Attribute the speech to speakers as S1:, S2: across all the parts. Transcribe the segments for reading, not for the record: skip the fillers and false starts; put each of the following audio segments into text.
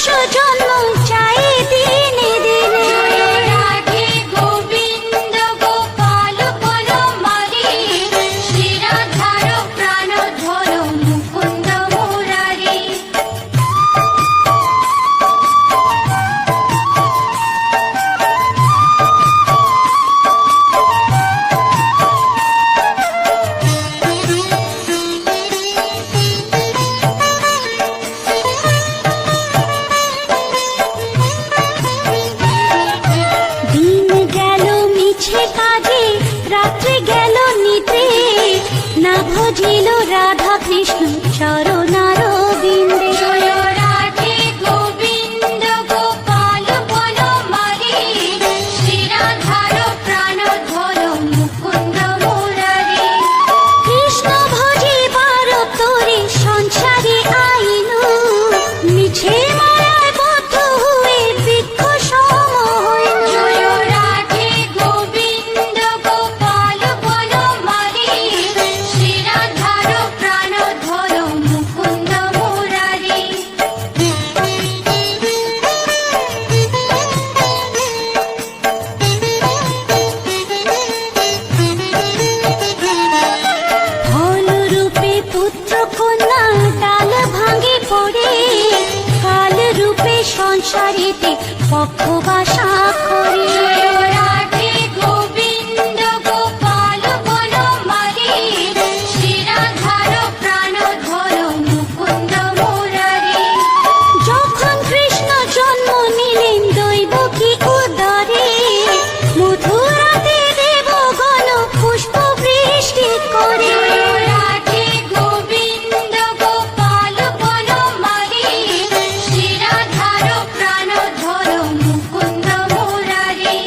S1: জন্ম চাই দিনে দিনে।
S2: রাধে গোবিন্দ গোপাল বনমালী, শ্রীরাধার প্রাণ ধর মুকুন্দ মুরারি।
S1: দিন গেল মিছে কাজে, রাত্রি গেল নিদ্রে, না ভজিল রাধা কৃষ্ণ চরণারবিন্দে।
S2: জয় রাধে গোবিন্দ গোপাল বনমালী, শ্রীরাধার প্রাণ ধর মুকুন্দ মুরারি।
S1: কৃষ্ণ ভজিবার তোরে সংসারে আইনু, মিছে মায়ায় বদ্ধ হয়ে বৃক্ষ সম হইনু।
S2: জয় রাধে গোবিন্দ গোপাল বনমালী, শ্রীরাধার প্রাণ ধর মুকুন্দ মুরারি।
S1: ফল রূপে পুত্র কন্যা ডাল ভাঙে পড়ে, কাল রূপে সংসারেতে পক্ষ বাসা করে।
S2: জয় রাধে গোবিন্দ গোপাল বনমালী, শ্রীরাধার প্রাণ ধর মুকুন্দ মুরারি।
S1: যখন কৃষ্ণ জন্ম নিলেন দৈবকী উদরে, মথুরাতে দেবগণ পুষ্প বৃষ্টি করে।
S2: জয় রাধে গোবিন্দ গোপাল বনমালী, শ্রীরাধার প্রাণ ধর মুকুন্দ মুরারি।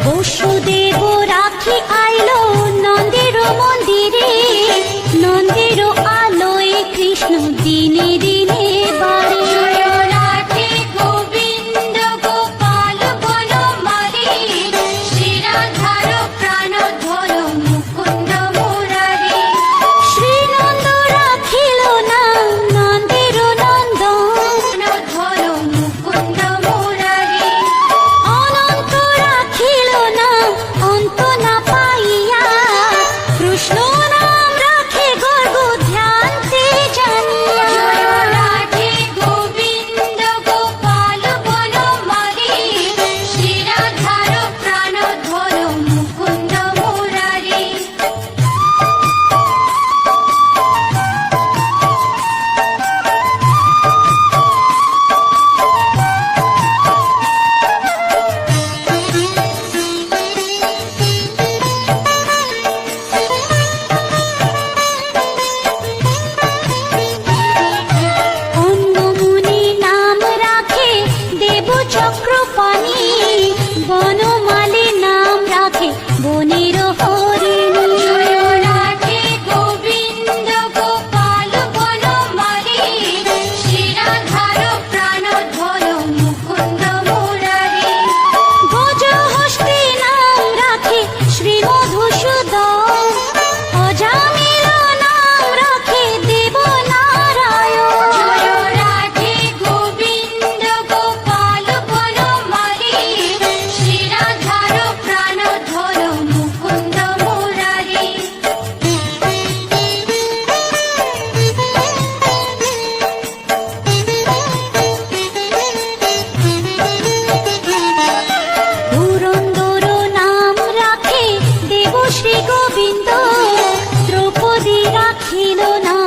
S1: বসুদেব রাখি আইলো নন্দের মন্দিরে, নন্দের আলোয় কৃষ্ণ দিনে দিনে বাড়ে।
S2: জয় রাধে গোবিন্দ গোপাল বনমালী, শ্রীরাধার প্রাণ ধর মুকুন্দ মুরারি।
S1: শ্রীনন্দ রাখিল না নন্দের নন্দন,
S2: ধর মুকুন্দ মুরারি।
S1: অনন্ত রাখিল না অন্ত না পাইয়া, কৃষ্ণ নাম রাখে গর্গ ধ্যানতে জানিয়া।
S2: জয় রাধে গোবিন্দ গোপাল বনমালী, শ্রীরাধার প্রাণ ধর মুকুন্দ মুরারি।
S1: অন্নমুনি নাম রাখে দেব চক্রপাণি, বনমালী নাম রাখে বনের হরিণী।
S2: জয় রাধে গোবিন্দ গোপাল বনমালী, শ্রীরাধার প্রাণ ধর মুকুন্দ মুরারি।
S1: গজহস্তি নাম রাখে শ্রী মধুসূদন, অজামিল নাম রাখে দেব নারায়ণ।
S2: জয় রাধে গোবিন্দ গোপাল বনমালী, শ্রীরাধার প্রাণ ধর মুকুন্দ মুরারি।
S1: পুরন্দর নাম রাখে দেব শ্রী গোবিন্দ, দ্রৌপদী রাখিল না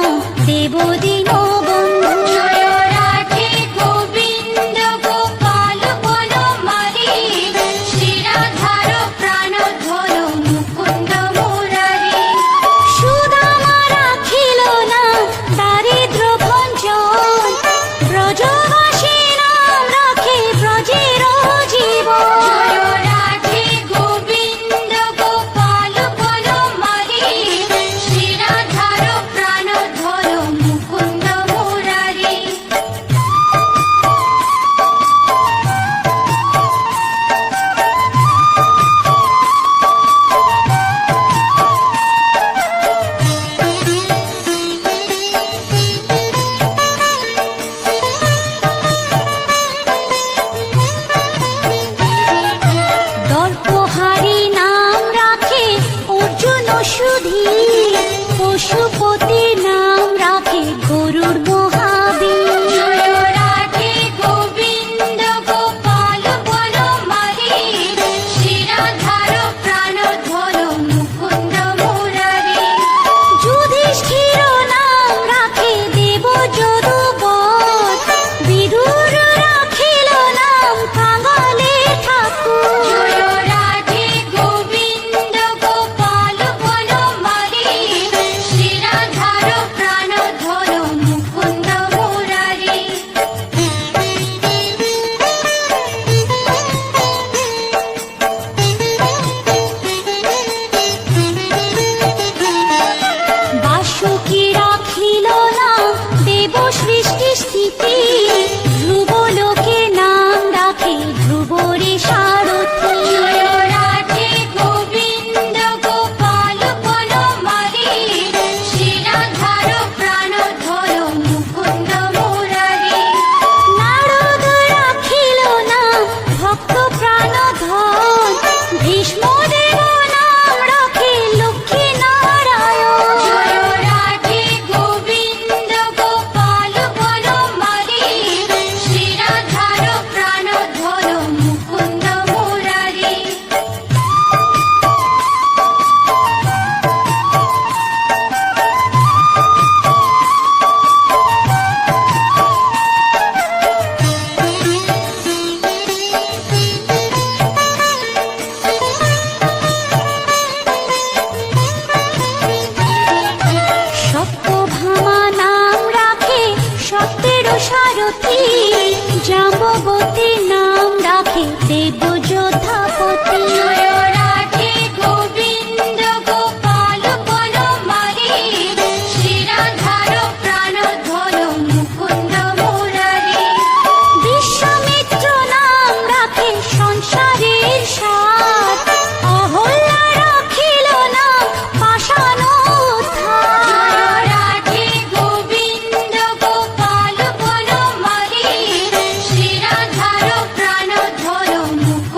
S1: দেব দীনবন্ধু।
S2: জয় রাধে গোবিন্দ গোপাল বনমালী, শ্রীরাধার প্রাণ ধর মুকুন্দ মুরারি।
S1: সুদামা রাখিল না দারিদ্র ভঞ্জন, ব্রজবাসী নাম রাখে ব্রজের জীবন।
S2: জয় রাধে গোবিন্দ গোপাল বনমালী, শ্রীরাধার প্রাণ
S1: পশুপতি নাম রাখে গরুর মহাবীর।
S2: জয় রাধে গোবিন্দ গোপাল বনমালী, শিরাধার প্রাণধর মুকুন্দ মুরারি।
S1: যুধিষ্ঠির নাম রাখে দেব যদুবর, বিদুর রাখিল নাম কাঙালের ঠাকুর।
S2: জয় রাধে গোবিন্দ গোপাল বনমালী, শিরাধার প্রাণধর মুকুন্দ মুরারি।
S1: বাসুকি রাখিল নাম দেব সৃষ্টি স্থিতি, ধ্রুবলোকে নাম রাখে ধ্রুবরে সারথি।
S2: জয় রাধে গোবিন্দ গোপাল বনমালী, শিরাধার প্রাণধর মুকুন্দ মুরারি।
S1: নারদ রাখিল নাম ভক্ত প্রাণধন, ভীষ্মদেব নাম রাখে লক্ষ্মী নারায়ণ।
S2: জয় রাধে গোবিন্দ গোপাল বনমালী, শিরাধার প্রাণধর মুকুন্দ মুরারি।
S1: সত্যভামা নাম রাখে সত্যের সারথি, জাম্ববতী নাম রাখে দেব যোদ্ধাপতি।
S2: জয় রাধে গোবিন্দ গোপাল বনমালী, শিরাধার প্রাণধর মুকুন্দ মুরারি।
S1: বিশ্বামিত্র নাম রাখে সংসারের সার, অহল্যা রাখিল নাম পাষাণ উদ্ধার।
S2: জয় রাধে গোবিন্দ গোপাল বনমালী, শিরাধার প্রাণধর মুকুন্দ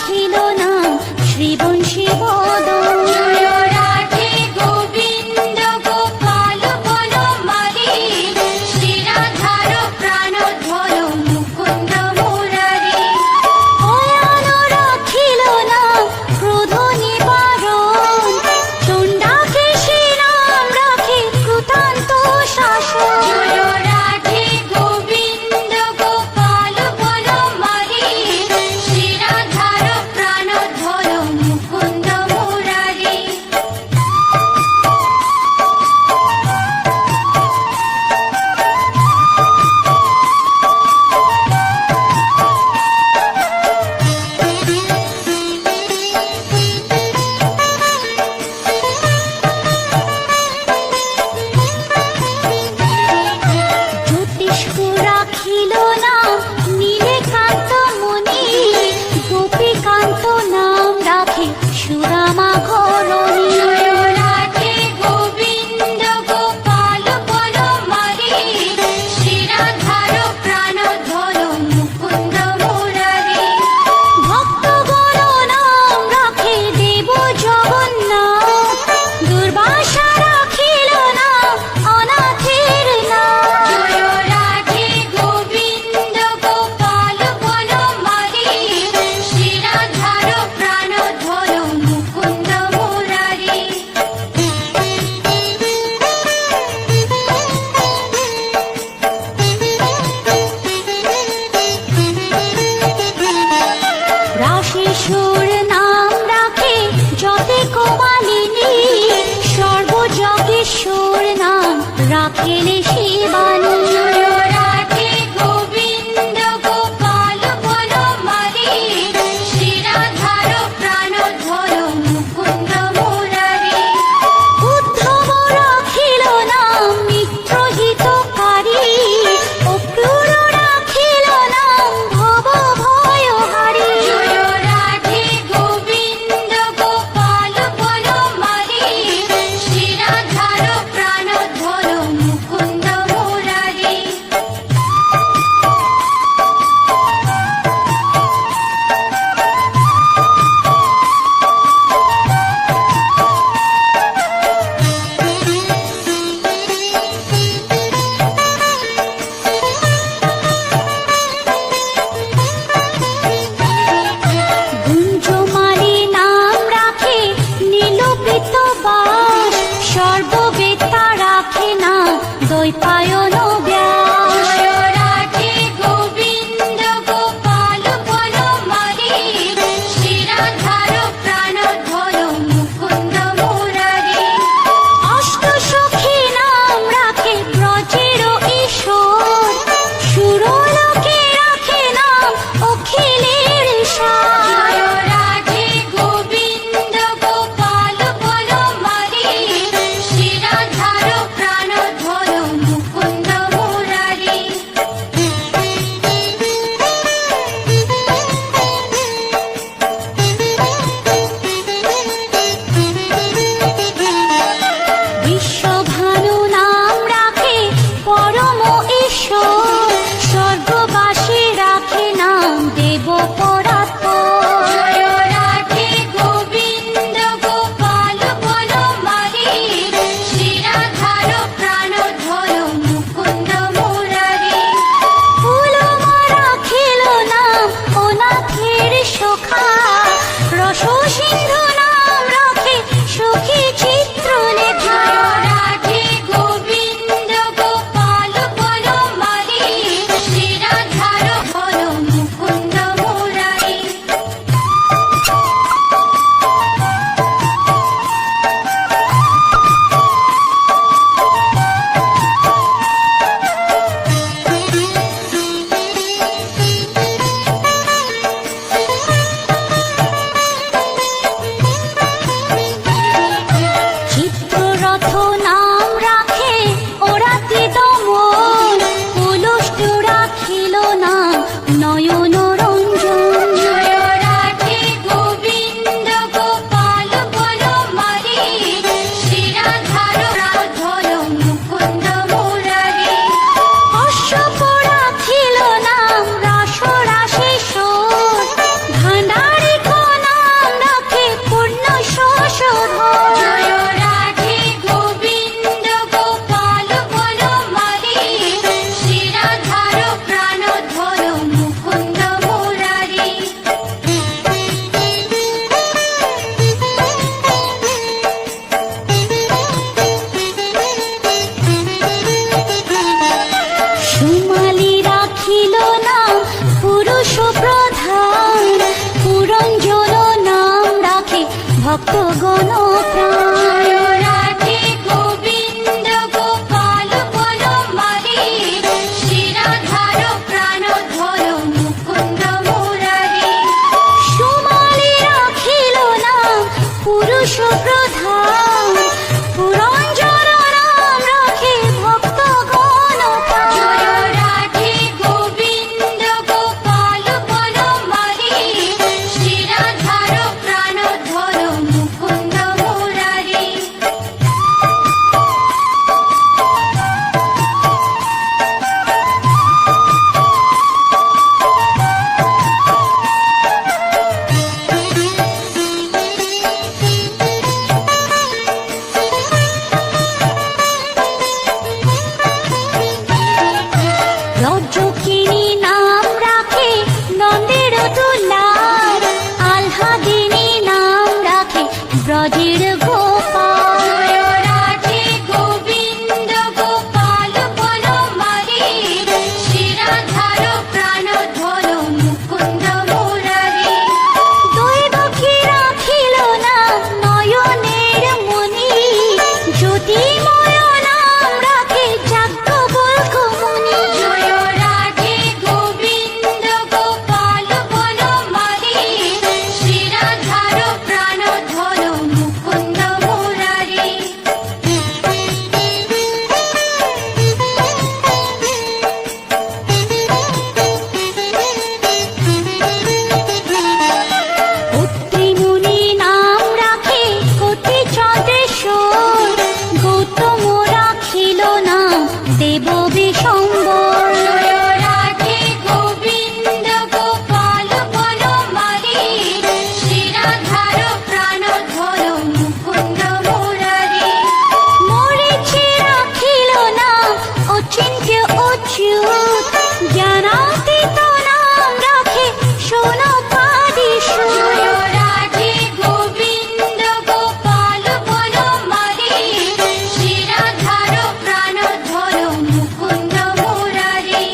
S1: রাখিল নাম শ্রীবংশী বদন।
S2: জয় রাধে গোবিন্দ গোপাল বনমালী, শ্রীরাধার প্রাণধর মুকুন্দ মুরারি।
S1: অয়ান রাখিল নাম ক্রোধ নিবারণ, চণ্ডাকে সে নাম রাখে কৃতান্ত শাসন।
S2: জয় রাধে গোবিন্দ গোপাল বনমালী, শ্রীরাধার প্রাণধর মুকুন্দ মুরারি।
S1: জ্যোতিষ্ক রাখিল নাম নীলকান্ত মুনি, গোপীকান্ত নাম রাখে সুরামা ঘরণী।
S2: জয় রাধে গোবিন্দ গোপাল বনমালী, শ্রীরাধার প্রাণধর মুকুন্দ মুরারি।
S1: ভক্তগণ নাম রাখে দেব জগন্নাথ, দুর্বাসা রাখিল নাম অনাথের নাথ।
S2: জয় রাধে গোবিন্দ গোপাল বনমালী, শ্রীরাধার প্রাণধর মুকুন্দ মুরারি।
S1: রাশেশ্বর নাম রাখে যতে কোমালিনী, সর্বযজ্ঞেশ্বর নাম রাখেলে শিবানী।
S2: জয় রাধে গোবিন্দ গোপাল বনমালী, শ্রীরাধার প্রাণধর মুকুন্দ মুরারি।
S1: উদ্ধব রাখিল নাম মিত্রহিতকারী, অক্রূর রাখিল নাম ভব ভয়হারী।
S2: জয় রাধে
S1: ভক্তগণ প্রাণ।
S2: জয় রাধে গোবিন্দ গোপাল বনমালী, শ্রীরাধার প্রাণ ধর মুকুন্দ মুরারি।
S1: সুমালি রাখিল নাম পুরুষ প্রধান, পুরঞ্জন নাম রাখে ভক্তগণ প্রাণ।
S2: জয় রাধে গোবিন্দ গোপাল বনমালী, শ্রীরাধার প্রাণ ধর মুকুন্দ মুরারি।
S1: রজ্জকিনী নাম রাখে নন্দের দুলার, আহ্লাদিনী নাম রাখে ব্রজের গোপাল।
S2: জয় রাধে গোবিন্দ গোপাল বনমালী, শ্রীরাধার প্রাণ ধর মুকুন্দ মুরারি।
S1: দৈবকী রাখিল নাম নয়নের মণি, জ্যোতির্ময় নাম রাখে যাজ্ঞবল্ক্য মুনি।
S2: জয় রাধে গোবিন্দ গোপাল বনমালী, শ্রীরাধার প্রাণ ধর মুকুন্দ মুরারি।
S1: অত্রিমুনি নাম রাখে কোটি চন্দ্রেশ্বর, গৌতম রাখিল নাম দেব বিশম্বর।
S2: জয় রাধে গোবিন্দ গোপাল বনমালী, শ্রীরাধার প্রাণ ধর মুকুন্দ মুরারি।
S1: মরিচি রাখিল নাম অচিন্ত্য অচ্যুত, জ্ঞানাতীত নাম রাখে সোনপাদীশ্বর।
S2: জয় রাধে গোবিন্দ গোপাল বনমালী, শ্রীরাধার প্রাণ ধর মুকুন্দ মুরারি।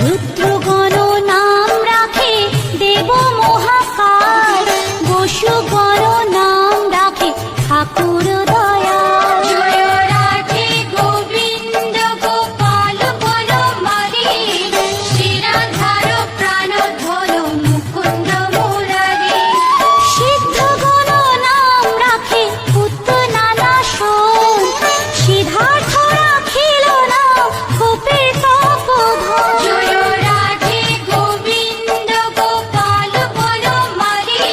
S1: রুদ্রগণ নাম রাখে দেব মহাকাল, বসুগণ নাম রাখে ঠাকুর দয়াল।
S2: জয় রাধে গোবিন্দ গোপাল বনমালী, শ্রীরাধার প্রাণ ধর মুকুন্দ মুরারি।
S1: সিদ্ধগণ নাম রাখে পুত্তনানাশন, সিদ্ধার্থ রাখিল নাম গোপের তপোধন।
S2: জয় রাধে গোবিন্দ গোপাল বনমালী,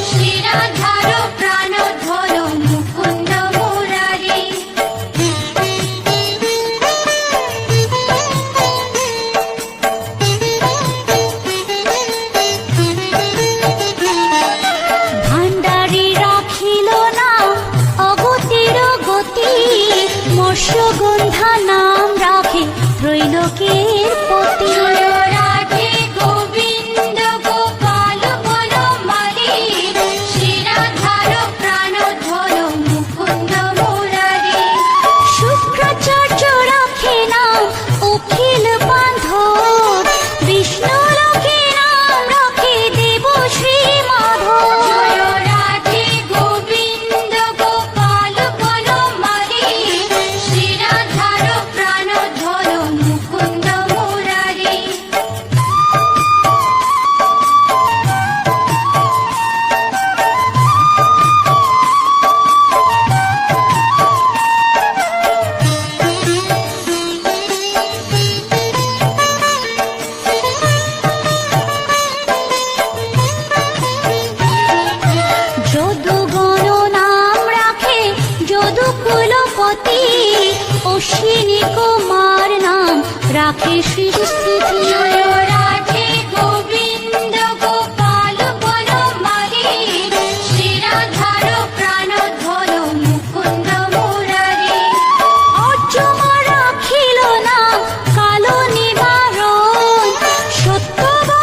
S2: শ্রীরাধার প্রাণ ধর মুকুন্দ মুরারি।
S1: ভাণ্ডারী রাখিল নাম অগতির গতি, মৎস্যগন্ধা নাম রাখে ত্রৈলোকের পতি।
S2: জয় রাধে গোবিন্দ গোপাল বনমালী, শ্রীরাধার প্রাণ ধর মুকুন্দ মুরারি।
S1: শুক্রাচার্য রাখে নাম অখিল বান্ধব, বিষ্ণুলোকে নাম রাখে দেব শ্রী মাধব।
S2: জয় রাধে গোবিন্দ গোপাল বনমালী, শ্রীরাধার প্রাণ ধর মুকুন্দ মুরারি।
S1: যদুগণ নাম রাখে যদুকুলপতি, অশ্বিনী কুমার নাম রাখে সৃষ্টি।
S2: জয় রাধে গোবিন্দ গোপাল বনমালী, শ্রীরাধার প্রাণ ধর মুকুন্দ মুরারি।
S1: অর্জুন রাখিল নাম কালো নিবারণ, সত্যবান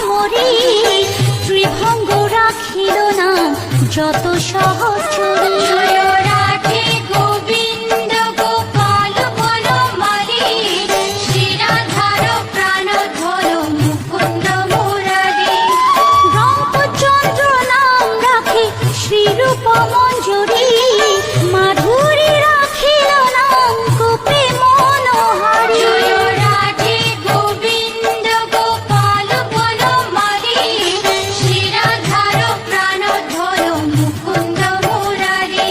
S1: মরি ত্রিভঙ্গ রাখিল না যত সহচরী
S2: জয় রাধে গোবিন্দ গোপাল বনমালী শ্রীরাধার প্রাণ ধর মুকুন্দ মুরারি
S1: রামচন্দ্র নাম রাখে শ্রীরূপ মঞ্জুরি মাধুরী রাখিল নাম গোপী মনোহারী
S2: জয় রাধে গোবিন্দ গোপাল বনমালী শ্রীরাধার প্রাণ ধর মুকুন্দ মুরারি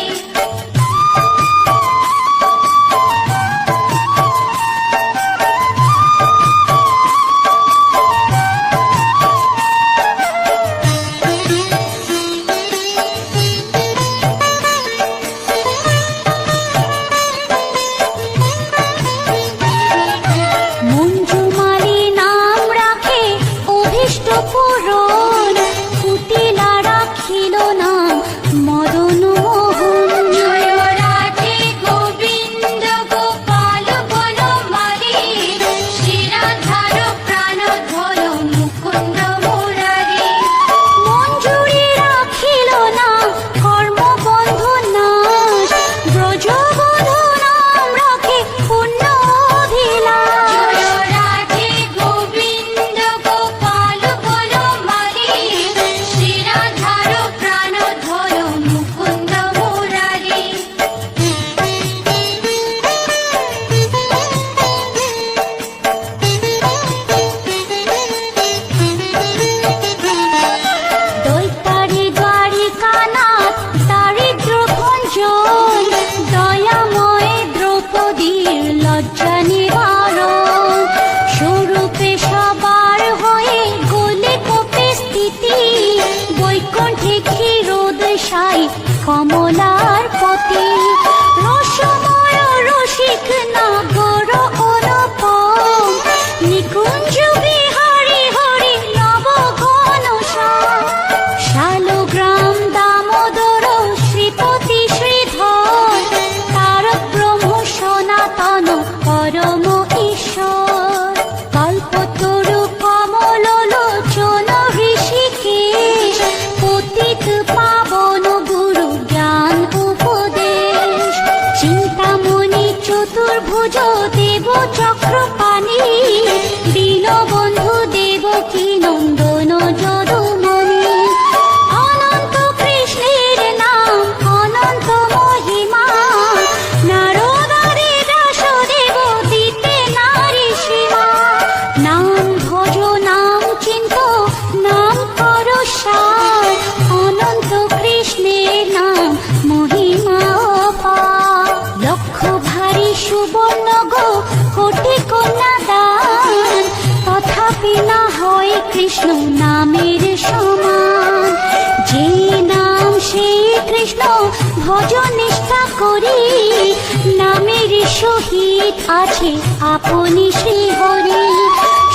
S1: মঞ্জুমালী নাম রাখে অভীষ্ট পূরণ কুটিলা রাখিল নাম মদন মোহন
S2: জয় রাধে গোবিন্দ গোপাল বনমালী শ্রীরাধার প্রাণ ধর মুকুন্দ মুরারি
S1: মঞ্জুরি রাখিল নাম কর্মবন্ধু নাশ ব্রজবধূ নাম রাখে পুণ্য অভিলাষ
S2: জয় রাধে গোবিন্দ গোপাল বনমালী শ্রীরাধার প্রাণ ধর মুকুন্দ মুরারি
S1: দৈতারি দ্বারিকানাথ দারিদ্র ভঞ্জন দয়াময় দ্রৌপদীর লজ্জা নিবারণ স্বরূপে সবার হয়ে গোলে কোপে স্থিতি বৈকুণ্ঠে ক্ষীরোদশায়ী কমলার পতি রসময় রসিক নাগর অনুপম নিকুঞ্জ বিহারী হরি নবঘন শালগ্রাম দামোদর শ্রীপতি শ্রীধর তারক ব্রহ্ম সনাতন পরম ঈশ্বর কল্পতরু কমল লোচন ঋষিকেশ পতিত পাবন গুরু জ্ঞান উপদেশ চিন্তামণি চতুর্ভুজ দেব চক্রপাণি দীনবন্ধু দেবকী নন্দন যদুমণি অনন্ত কৃষ্ণের নাম অনন্ত মহিমা নারদাদি দাসদেব দিতে নারী সীমা নাম ভজ নাম চিন্ত নাম কর সার অনন্ত কৃষ্ণের নাম মহিমা অপার লক্ষ ভারী সুবর্ণ গো কোটি কন্যা দান তথাপি না হয় কৃষ্ণ নামের সমান যে নাম সেই কৃষ্ণ ভজ নিষ্ঠা করি নামের সহিত আছে আপনি শ্রীহরি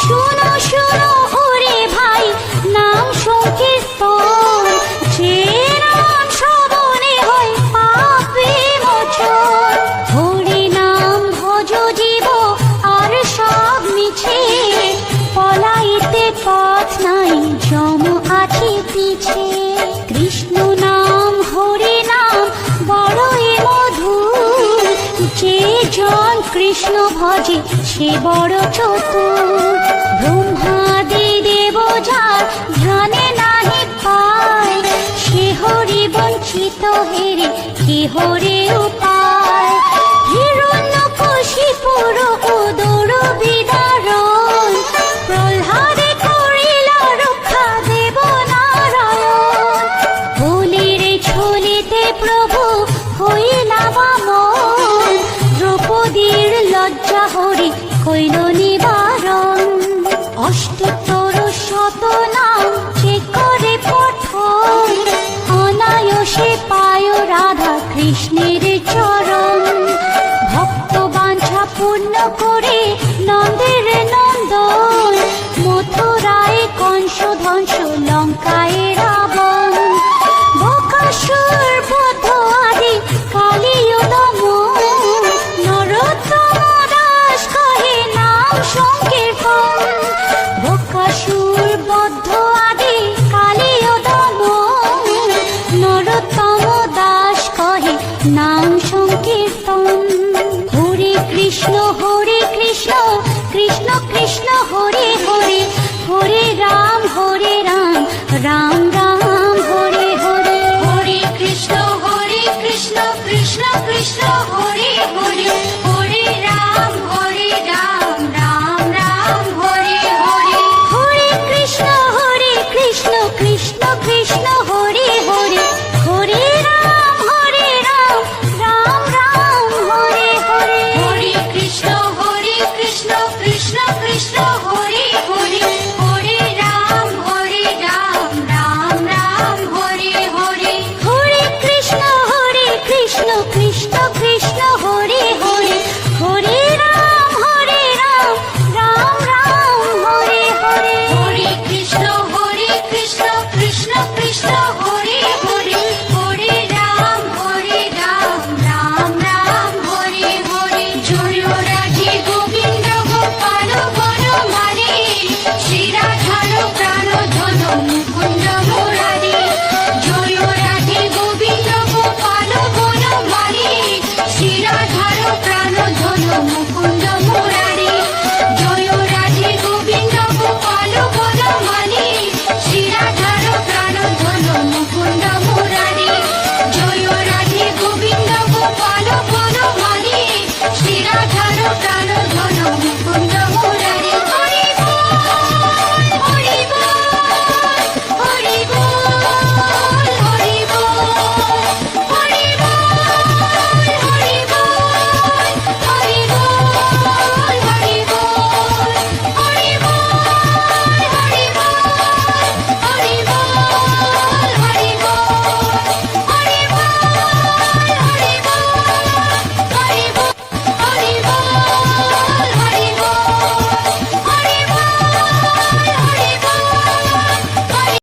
S1: শুনো শুনো ওরে ভাই নাম সংকীর্তন যে নাম শ্রবণে হয় পাপে মোচন হরি নাম ভজ জীব আর সব মিছে পলাইতে পথ নাই যম আছে পিছে কৃষ্ণ নাম হরি নাম বড়ই মধুর যে জন কৃষ্ণ ভজে সে বড় চতুর ব্রহ্মাদি দেব যার ধ্যানে নাহি পায় সে হরি বঞ্চিত হেরে কে হরে উপায় হিরণ্যকশিপুর উদর বিদারণ প্রহ্লাদে করিল রক্ষা দেব নারায়ণ বলির ছলিতে প্রভু হইলা বামন দ্রৌপদীর লজ্জা হরি কইল নিবারণ অষ্টোত্তর শত নাম যে করে পঠন অনায়াসে পায় রাধা কৃষ্ণের চরণ ভক্ত বাঞ্ছা পূর্ণ করে নন্দের নন্দন মথুরায় কংস ধ্বংস লঙ্কায় রাবণ বকাসুর বধ আদি কালীয় দমন নরোত্তম দাস কহে নাম সংকীর্তন বকাসুর বদ্ধ রাম রাম হরে হরে
S2: হরে কৃষ্ণ কৃষ্ণ কৃষ্ণ হরে হরে হরে রাম রাম রাম হরে হরে
S1: হরে কৃষ্ণ কৃষ্ণ